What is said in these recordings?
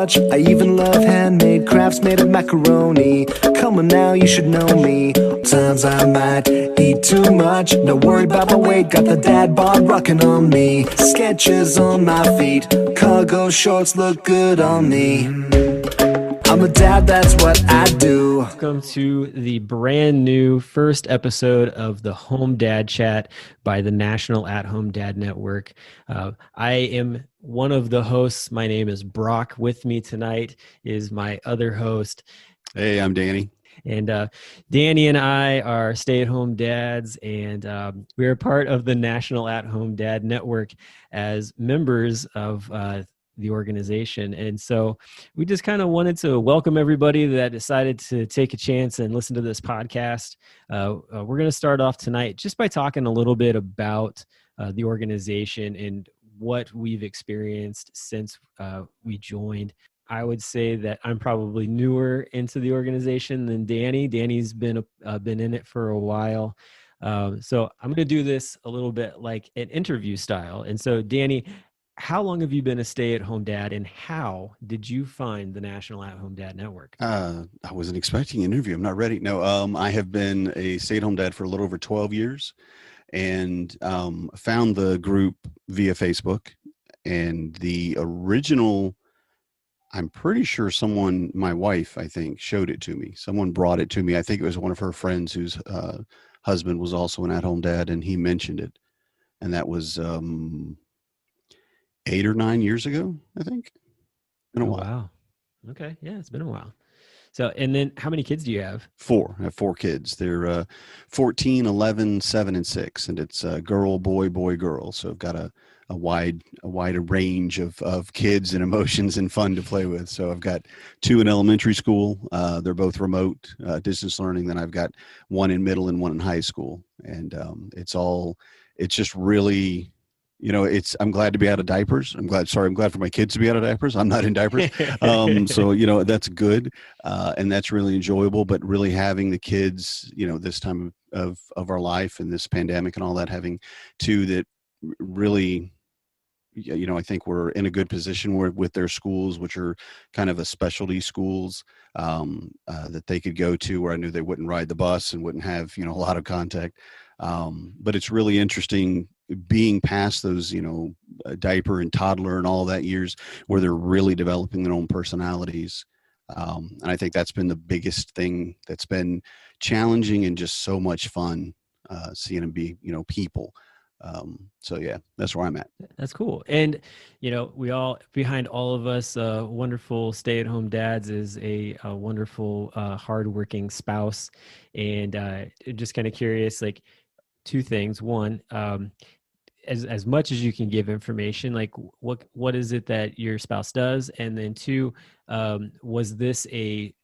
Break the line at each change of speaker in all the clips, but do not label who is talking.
much. I even love handmade crafts made of macaroni. Come on now, you should know me. Times I might eat too much. No worry about my weight, got the dad bod rocking on me. Sketches on my feet, cargo shorts look good on me. I'm a dad, that's what I do.
Welcome to the brand new first episode of the Home Dad Chat by the National At Home Dad Network. I am one of the hosts. My name is Brock. With me tonight is my other host.
Hey, I'm Danny.
And Danny and I are stay-at-home dads, and we're part of the National At Home Dad Network as members of the organization. And so we just kind of wanted to welcome everybody that decided to take a chance and listen to this podcast. We're going to start off tonight just by talking a little bit about the organization and what we've experienced since we joined. I would say that I'm probably newer into the organization than Danny. Danny's been in it for a while. So I'm going to do this a little bit like an interview style. And so Danny, how long have you been a stay-at-home dad, and how did you find the National At-Home Dad Network?
I wasn't expecting an interview. I'm not ready. No, I have been a stay-at-home dad for a little over 12 years, and found the group via Facebook. And the original, I'm pretty sure my wife, I think, showed it to me. Someone brought it to me. I think it was one of her friends whose husband was also an at-home dad, and he mentioned it. And that was 8 or 9 years ago, I think. Been a while.
Wow. Okay. Yeah, it's been a while. So, and then how many kids do you have?
4. I have 4 kids. They're 14, 11, 7, and 6. And it's girl, boy, boy, girl. So I've got a wider range of kids and emotions and fun to play with. So I've got 2 in elementary school. They're both remote distance learning. Then I've got 1 in middle and 1 in high school. And it's just really, I'm glad to be out of diapers. I'm glad for my kids to be out of diapers. I'm not in diapers. So, that's good. And that's really enjoyable, but really having the kids, this time of our life and this pandemic and all that, having 2 that really, I think we're in a good position with their schools, which are kind of a specialty schools that they could go to, where I knew they wouldn't ride the bus and wouldn't have, a lot of contact. But it's really interesting being past those, diaper and toddler and all that years where they're really developing their own personalities. And I think that's been the biggest thing that's been challenging and just so much fun, seeing them be, people. So yeah, that's where I'm at.
That's cool. And, behind all of us wonderful stay-at-home dads is a wonderful, hardworking spouse. And just kind of curious, like 2 things. One, as much as you can give information, like what is it that your spouse does? And then 2, was this a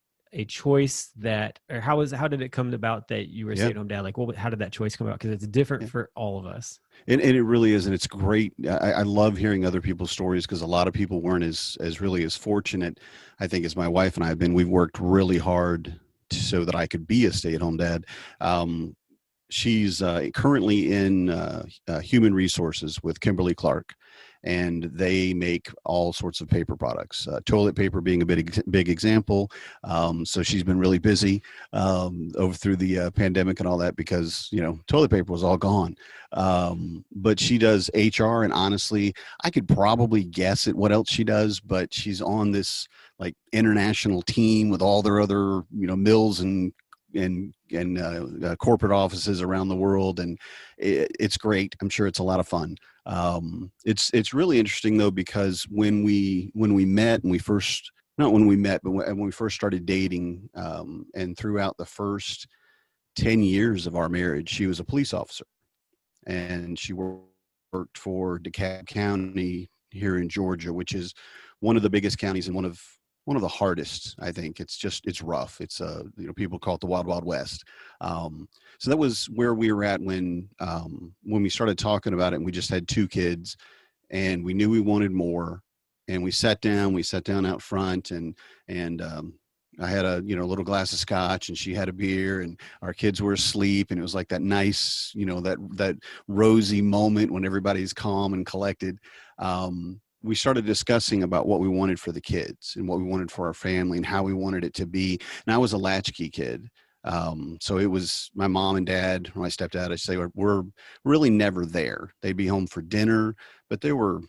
choice or how did it come about that you were a stay-at-home dad? Like, how did that choice come about? Because it's different for all of us.
And it really is. And it's great. I love hearing other people's stories, because a lot of people weren't as really as fortunate, I think, as my wife and I have been. We've worked really hard so that I could be a stay-at-home dad. She's currently in human resources with Kimberly-Clark, and they make all sorts of paper products, toilet paper being a big example. So she's been really busy over through the pandemic and all that, because, toilet paper was all gone. But she does HR, and honestly, I could probably guess at what else she does, but she's on this like international team with all their other, mills and corporate offices around the world, and it's great. I'm sure it's a lot of fun. It's really interesting though, because when we met and when we first started dating, and throughout the first 10 years of our marriage, she was a police officer, and she worked for DeKalb County here in Georgia, which is one of the biggest counties and one of the hardest. I think it's rough. It's people call it the Wild Wild West. So that was where we were at when we started talking about it, and we just had 2 kids, and we knew we wanted more, and we sat down out front, and I had a little glass of scotch, and she had a beer, and our kids were asleep, and it was like that nice, that rosy moment when everybody's calm and collected. we started discussing about what we wanted for the kids and what we wanted for our family and how we wanted it to be. And I was a latchkey kid. So it was my mom and dad, my stepdad, I say, were really never there. They'd be home for dinner, but there were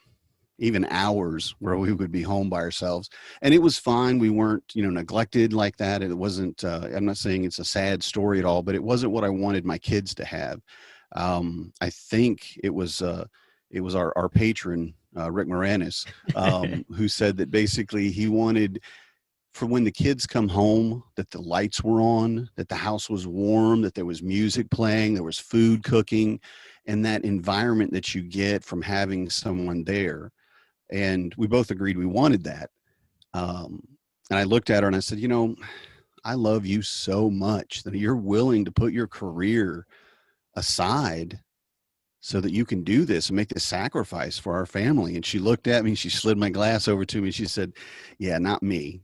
even hours where we would be home by ourselves, and it was fine. We weren't, neglected like that. It wasn't, I'm not saying it's a sad story at all, but it wasn't what I wanted my kids to have. I think it was our patron, Rick Moranis, who said that basically he wanted for when the kids come home, that the lights were on, that the house was warm, that there was music playing, there was food cooking, and that environment that you get from having someone there. And we both agreed we wanted that. And I looked at her and I said, I love you so much that you're willing to put your career aside so that you can do this and make this sacrifice for our family. And she looked at me, she slid my glass over to me. She said, yeah, not me.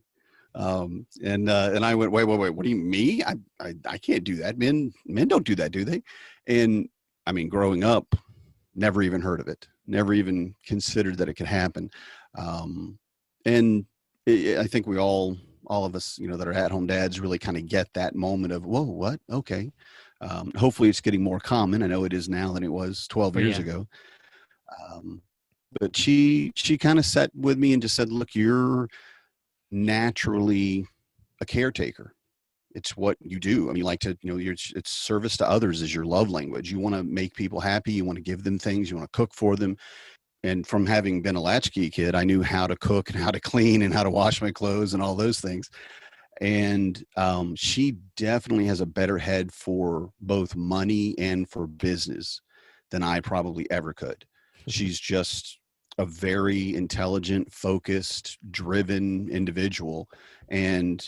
And I went, wait, what do you mean? I can't do that. Men don't do that, do they? And I mean, growing up, never even heard of it, never even considered that it could happen. I think we all of us, that are at-home dads really kind of get that moment of, whoa, what? Okay. Hopefully it's getting more common. I know it is now than it was 12 years ago. But she kind of sat with me and just said, look, you're naturally a caretaker. It's what you do. I mean, you like to, it's service to others is your love language. You want to make people happy. You want to give them things. You want to cook for them. And from having been a latchkey kid, I knew how to cook and how to clean and how to wash my clothes and all those things. And she definitely has a better head for both money and for business than I probably ever could. She's just a very intelligent, focused, driven individual, and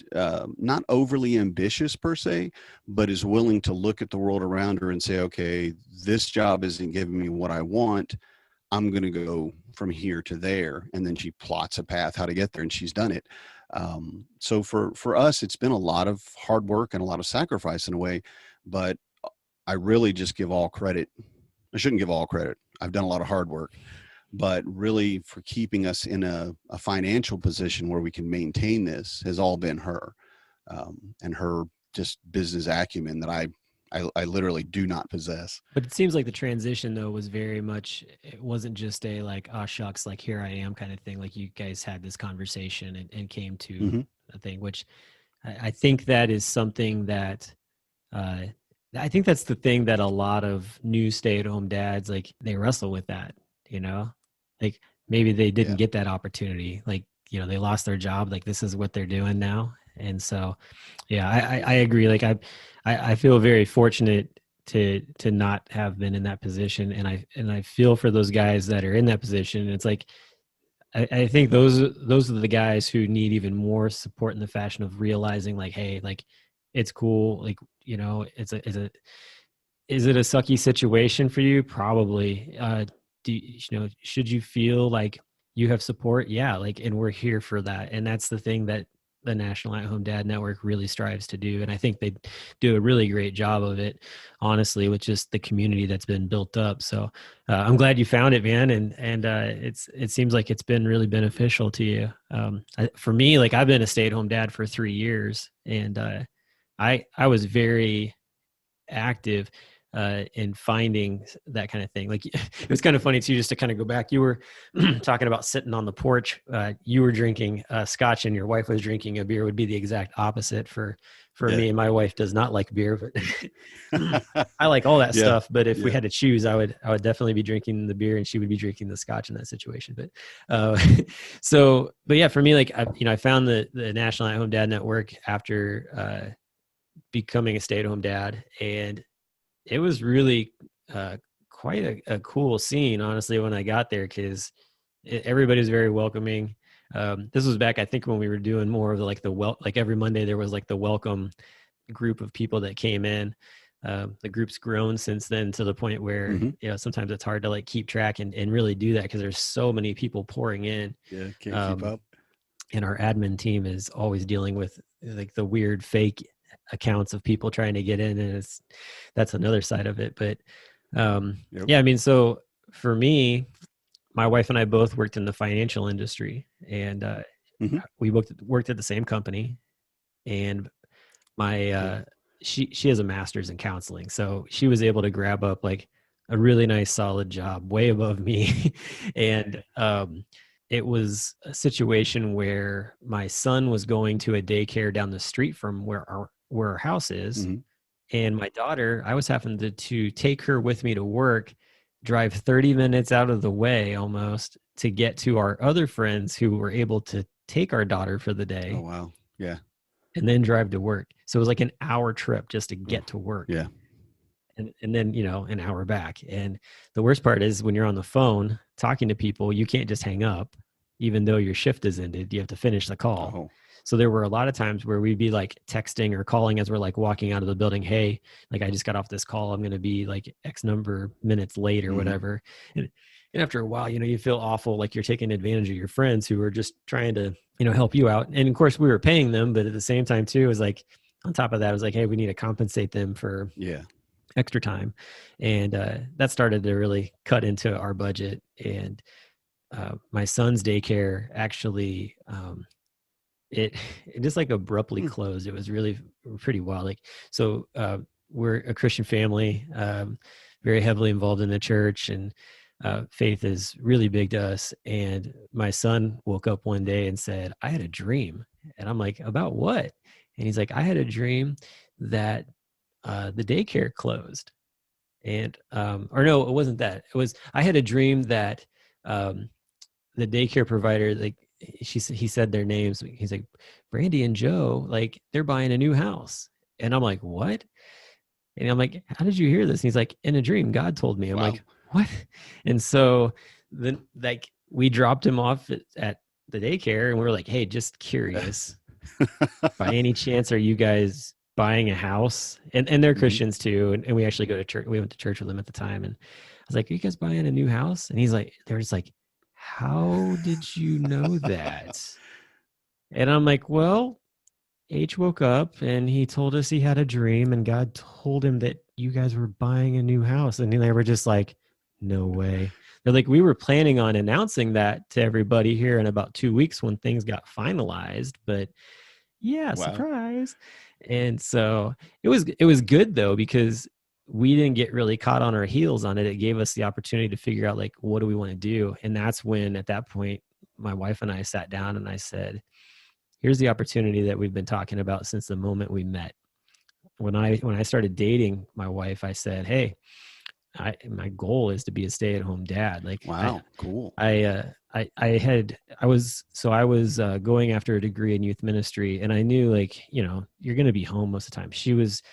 not overly ambitious per se, but is willing to look at the world around her and say, okay, this job isn't giving me what I want. I'm going to go from here to there. And then she plots a path how to get there, and she's done it. So for us, it's been a lot of hard work and a lot of sacrifice in a way, but I really just give all credit. I shouldn't give all credit. I've done a lot of hard work, but really for keeping us in a financial position where we can maintain this has all been her, and her just business acumen that I literally do not possess.
But it seems like the transition though was very much, it wasn't just a like, oh shucks, like here I am kind of thing. Like you guys had this conversation and came to a thing, which I think that is something that, I think that's the thing that a lot of new stay-at-home dads, like they wrestle with that, like maybe they didn't get that opportunity. Like, they lost their job. Like this is what they're doing now. And so, I agree. Like I feel very fortunate to not have been in that position. And I feel for those guys that are in that position. It's like, I think those are the guys who need even more support in the fashion of realizing like, hey, like it's cool. Like, is it a sucky situation for you? Probably. Should you feel like you have support? Yeah. Like, and we're here for that. And that's the thing that the National At-Home Dad Network really strives to do. And I think they do a really great job of it, honestly, with just the community that's been built up. So I'm glad you found it, man. And it seems like it's been really beneficial to you. For me, like I've been a stay-at-home dad for 3 years, and I was very active in finding that kind of thing. Like it was kind of funny too, just to kind of go back. You were talking about sitting on the porch. You were drinking scotch and your wife was drinking a beer. Would be the exact opposite for me. And my wife does not like beer, but I like all that stuff. But if we had to choose, I would definitely be drinking the beer and she would be drinking the scotch in that situation. But but yeah, for me, like I found the National At-Home Dad Network after becoming a stay-at-home dad, and it was really quite a cool scene, honestly, when I got there, because everybody was very welcoming. This was back, I think, when we were doing more of like every Monday there was like the welcome group of people that came in. The group's grown since then to the point where sometimes it's hard to like keep track and really do that because there's so many people pouring in.
Yeah, can't keep up.
And our admin team is always dealing with like the weird fake accounts of people trying to get in, and that's another side of it. But I mean, so for me, my wife and I both worked in the financial industry, and we worked at the same company. And my she has a master's in counseling, so she was able to grab up like a really nice solid job way above me. And it was a situation where my son was going to a daycare down the street from where our house is. And my daughter, I was having to take her with me to work, drive 30 minutes out of the way almost to get to our other friends who were able to take our daughter for the day.
Oh, wow. Yeah.
And then drive to work. So it was like an hour trip just to get to work.
Yeah.
And then, an hour back. And the worst part is when you're on the phone talking to people, you can't just hang up, even though your shift is ended. You have to finish the call.
Oh.
So there were a lot of times where we'd be like texting or calling as we're like walking out of the building. Hey, like I just got off this call. I'm going to be like X number minutes late or whatever. And after a while, you feel awful. Like you're taking advantage of your friends who are just trying to, help you out. And of course we were paying them, but at the same time too, it was like, on top of that, it was like, hey, we need to compensate them for extra time. And that started to really cut into our budget. And my son's daycare actually, it just like abruptly closed. It was really pretty wild. Like, so we're a Christian family, very heavily involved in the church, and faith is really big to us. And my son woke up one day and said, I had a dream. And I'm like, about what? And he's like, I had a dream that the daycare closed. And, or no, it wasn't that. It was, I had a dream that the daycare provider, like he said their names. He's like, Brandy and Joe, like they're buying a new house. And I'm like, what? And I'm like, how did you hear this? And he's like, in a dream, God told me. I'm like, what? And so then like we dropped him off at the daycare and we were like, hey, just curious. By any chance, are you guys buying a house? And they're Christians too. And we actually go to church. We went to church with them at the time. And I was like, are you guys buying a new house? And he's like, they're just like, how did you know that? And I'm like, well, H woke up and he told us he had a dream and God told him that you guys were buying a new house. And they were just like, no way. They're like, we were planning on announcing that to everybody here in about 2 weeks when things got finalized, but surprise. And so it was good though, because we didn't get really caught on our heels on it. It gave us the opportunity to figure out like, what do we want to do? And that's when at that point, my wife and I sat down and I said, here's the opportunity that we've been talking about since the moment we met. When I started dating my wife, I said, hey, my goal is to be a stay-at-home dad. Like,
wow, cool.
I was going after a degree in youth ministry, and I knew like, you're going to be home most of the time. She was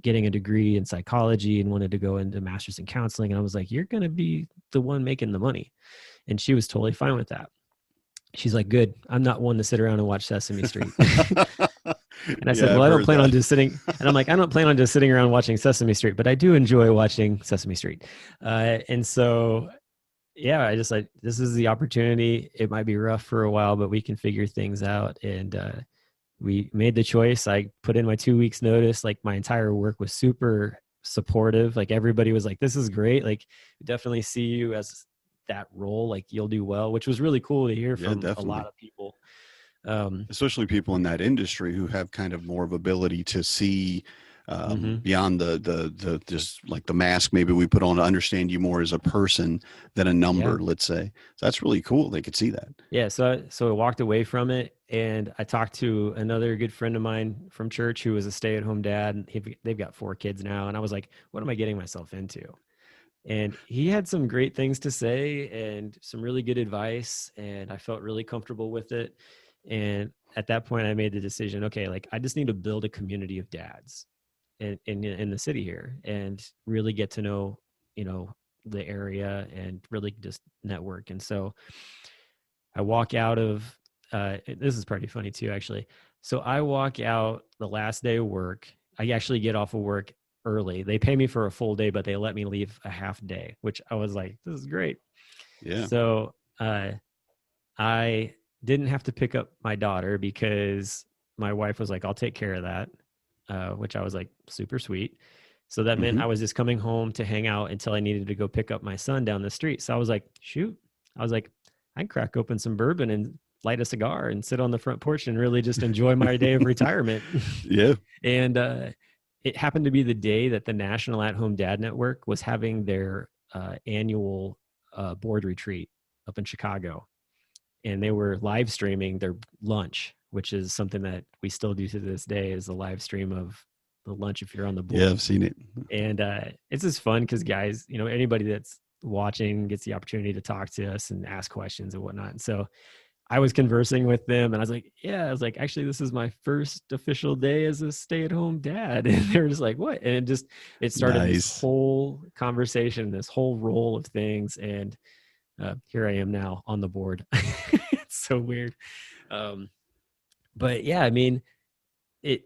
getting a degree in psychology and wanted to go into master's in counseling. And I was like, you're going to be the one making the money. And she was totally fine with that. She's like, good. I'm not one to sit around and watch Sesame Street. And I said, well, I don't plan on just sitting. And I'm like, I don't plan on just sitting around watching Sesame Street, but I do enjoy watching Sesame Street. And so, I just like, this is the opportunity. It might be rough for a while, but we can figure things out. And we made the choice. I put in my 2 weeks notice. Like my entire work was super supportive. Like everybody was like, this is great. Like we definitely see you as that role. Like you'll do well, which was really cool to hear from a lot of people.
Especially people in that industry who have kind of more of ability to see beyond the just like the mask maybe we put on to understand you more as a person than a number, let's say. So that's really cool. They could see that. Yeah.
So I walked away from it and I talked to another good friend of mine from church who was a stay-at-home dad. They've got 4 kids now. And I was like, what am I getting myself into? And he had some great things to say and some really good advice. And I felt really comfortable with it. And at that point I made the decision, okay, like I just need to build a community of dads in the city here and really get to know, the area and really just network. And so I walk out of, this is pretty funny too, actually. So I walk out the last day of work. I actually get off of work early. They pay me for a full day, but they let me leave a half day, which I was like, this is great.
Yeah.
So I didn't have to pick up my daughter because my wife was like, I'll take care of that, which I was like, super sweet. So that meant I was just coming home to hang out until I needed to go pick up my son down the street. So I was like, shoot, I was like, I can crack open some bourbon and light a cigar and sit on the front porch and really just enjoy my day of retirement.
Yeah.
And it happened to be the day that the National At-Home Dad Network was having their annual board retreat up in Chicago. And they were live streaming their lunch, which is something that we still do to this day, is the live stream of the lunch if you're on the board.
Yeah, I've seen it.
And it's just fun because guys, you know, anybody that's watching gets the opportunity to talk to us and ask questions and whatnot. And so I was conversing with them and I was like, yeah, I was like, actually, this is my first official day as a stay-at-home dad. And they were just like, what? And it started this whole conversation, this whole roll of things. And here I am now on the board. It's so weird. But yeah, I mean, it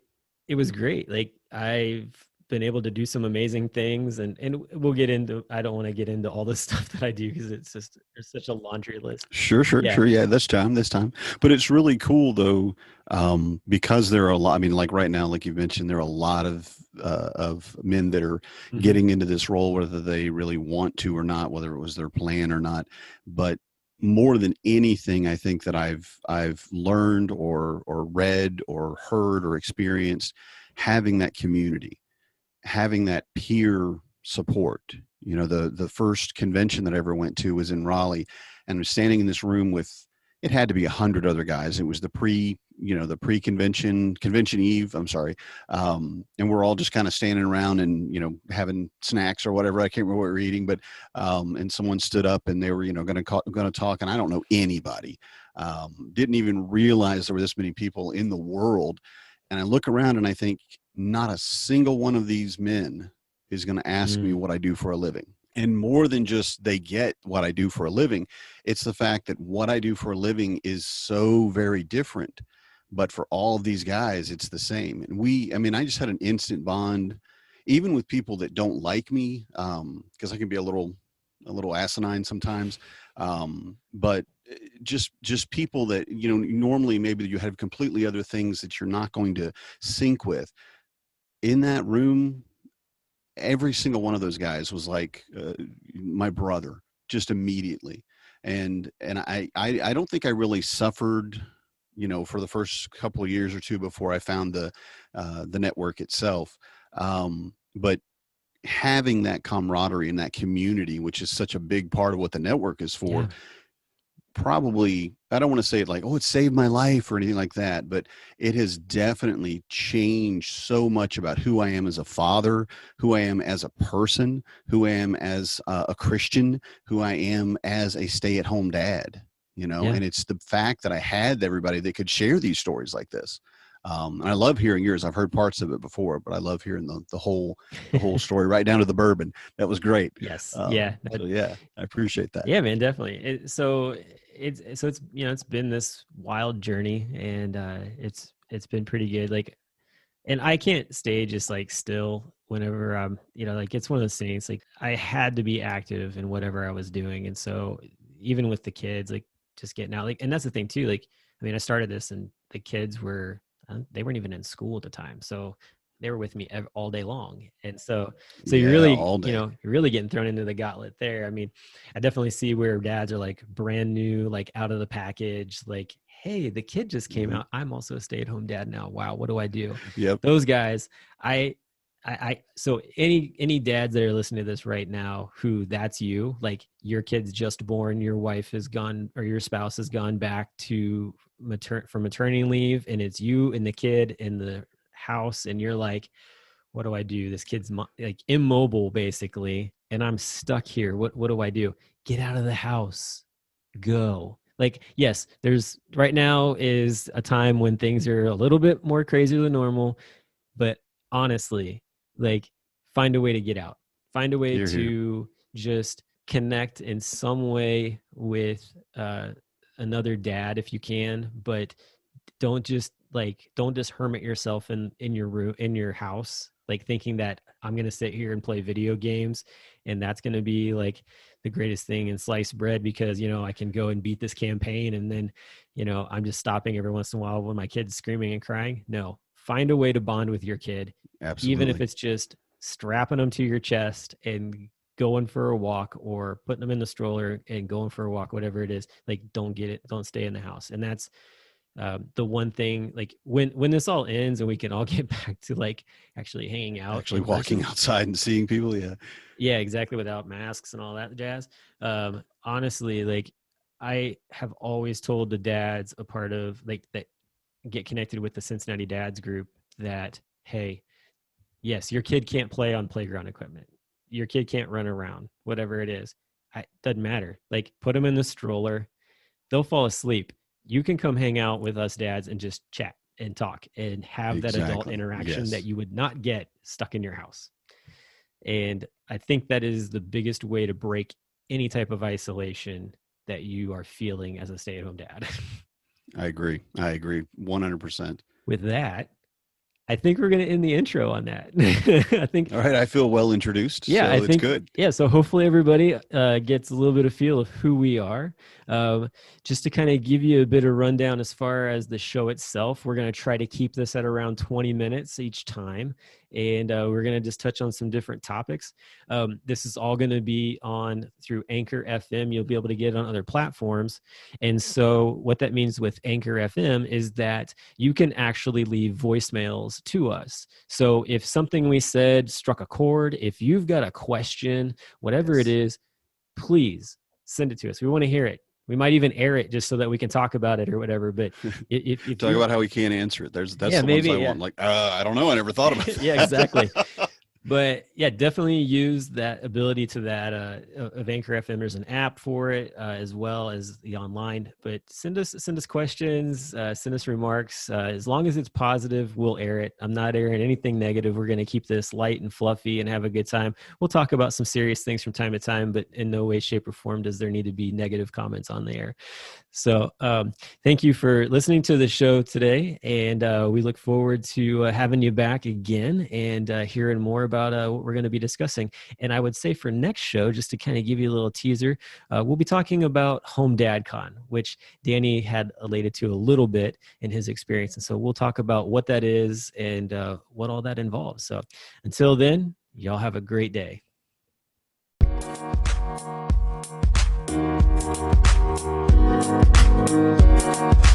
was great. Like I've been able to do some amazing things and we'll get into, I don't want to get into all the stuff that I do because it's just, there's such a laundry list.
Sure. Yeah, this time. But it's really cool though, because there are a lot, I mean, like right now, like you mentioned, there are a lot of men that are getting into this role, whether they really want to or not, whether it was their plan or not. But more than anything, I think that I've learned or read or heard or experienced, having that community, having that peer support. You know, the first convention that I ever went to was in Raleigh, and I was standing in this room with, it had to be 100 other guys. It was the pre-convention, convention eve, I'm sorry. And we're all just kind of standing around and, you know, having snacks or whatever. I can't remember what we were eating, but, and someone stood up and they were, you know, going to talk, and I don't know anybody. Didn't even realize there were this many people in the world. And I look around and I think not a single one of these men is going to ask me what I do for a living. And more than just they get what I do for a living, it's the fact that what I do for a living is so very different. But for all of these guys, it's the same. And I just had an instant bond, even with people that don't like me, because I can be a little asinine sometimes. But just people that, you know, normally maybe you have completely other things that you're not going to sync with. In that room, every single one of those guys was like my brother, just immediately. And I don't think I really suffered, you know, for the first couple of years or two before I found the network itself. But having that camaraderie and that community, which is such a big part of what the network is for, probably, I don't want to say it like, oh, it saved my life or anything like that, but it has definitely changed so much about who I am as a father, who I am as a person, who I am as a Christian, who I am as a stay-at-home dad, you know. And it's the fact that I had everybody that could share these stories like this. And I love hearing yours. I've heard parts of it before, but I love hearing the whole story, right down to the bourbon. That was great.
Yes.
So yeah, I appreciate that.
Yeah, man, definitely. So it's you know, it's been this wild journey, and it's been pretty good. Like, and I can't stay just like still whenever I'm, you know, like it's one of those things. Like I had to be active in whatever I was doing, and so even with the kids, like just getting out, like, and that's the thing too. Like, I mean, I started this, and the kids were. They weren't even in school at the time, so they were with me all day long. And so you're really, you know, you're really getting thrown into the gauntlet there. I mean, I definitely see where dads are like brand new, like out of the package, like, hey, the kid just came out. I'm also a stay-at-home dad now. Wow, what do I do?
Yep.
Those guys, so any dads that are listening to this right now, who that's you, like your kid's just born, your wife has gone, or your spouse has gone back to for maternity leave, and it's you and the kid in the house, and you're like, what do I do? This kid's like immobile basically, and I'm stuck here. What do I do? Get out of the house. Go. Like, yes, there's right now is a time when things are a little bit more crazy than normal, but honestly, like, find a way to get out, find a way to just connect in some way with another dad if you can, but don't just hermit yourself in your room, in your house, like thinking that I'm going to sit here and play video games and that's going to be like the greatest thing in sliced bread because, you know, I can go and beat this campaign and then, you know, I'm just stopping every once in a while when my kid's screaming and crying. No, find a way to bond with your kid.
Absolutely.
Even if it's just strapping them to your chest and going for a walk or putting them in the stroller and going for a walk, whatever it is, like, don't stay in the house. And that's the one thing, like, when this all ends and we can all get back to like actually hanging out,
actually walking outside and seeing people.
Yeah, exactly, without masks and all that jazz. Honestly, like, I have always told the dads a part of like that get connected with the Cincinnati Dads group that, hey, yes, your kid can't play on playground equipment. Your kid can't run around, whatever it is. Doesn't matter. Like, put them in the stroller. They'll fall asleep. You can come hang out with us dads and just chat and talk and have that adult interaction that you would not get stuck in your house. And I think that is the biggest way to break any type of isolation that you are feeling as a stay-at-home dad.
I agree 100%.
With that, I think we're going to end the intro on that. I think.
All right. I feel well introduced.
Yeah,
so
I
it's
think
good.
Yeah. So hopefully everybody gets a little bit of feel of who we are. Just to kind of give you a bit of rundown as far as the show itself, we're going to try to keep this at around 20 minutes each time. And we're going to just touch on some different topics. This is all going to be on through Anchor FM. You'll be able to get it on other platforms. And so what that means with Anchor FM is that you can actually leave voicemails to us. So if something we said struck a chord, if you've got a question, whatever it is, please send it to us. We want to hear it. We might even air it just so that we can talk about it or whatever. But if
talk about how we can't answer it. That's the ones I want. Like, I don't know. I never thought about that.
Yeah, exactly. But yeah, definitely use that ability to that of Anchor FM. There's an app for it as well as the online. But send us questions, send us remarks. As long as it's positive, we'll air it. I'm not airing anything negative. We're going to keep this light and fluffy and have a good time. We'll talk about some serious things from time to time, but in no way, shape, or form does there need to be negative comments on the air. So thank you for listening to the show today, and we look forward to having you back again and hearing more about what we're going to be discussing. And I would say for next show, just to kind of give you a little teaser, we'll be talking about Home Dad Con, which Danny had related to a little bit in his experience. And so we'll talk about what that is and what all that involves. So until then, y'all have a great day. We'll be right back.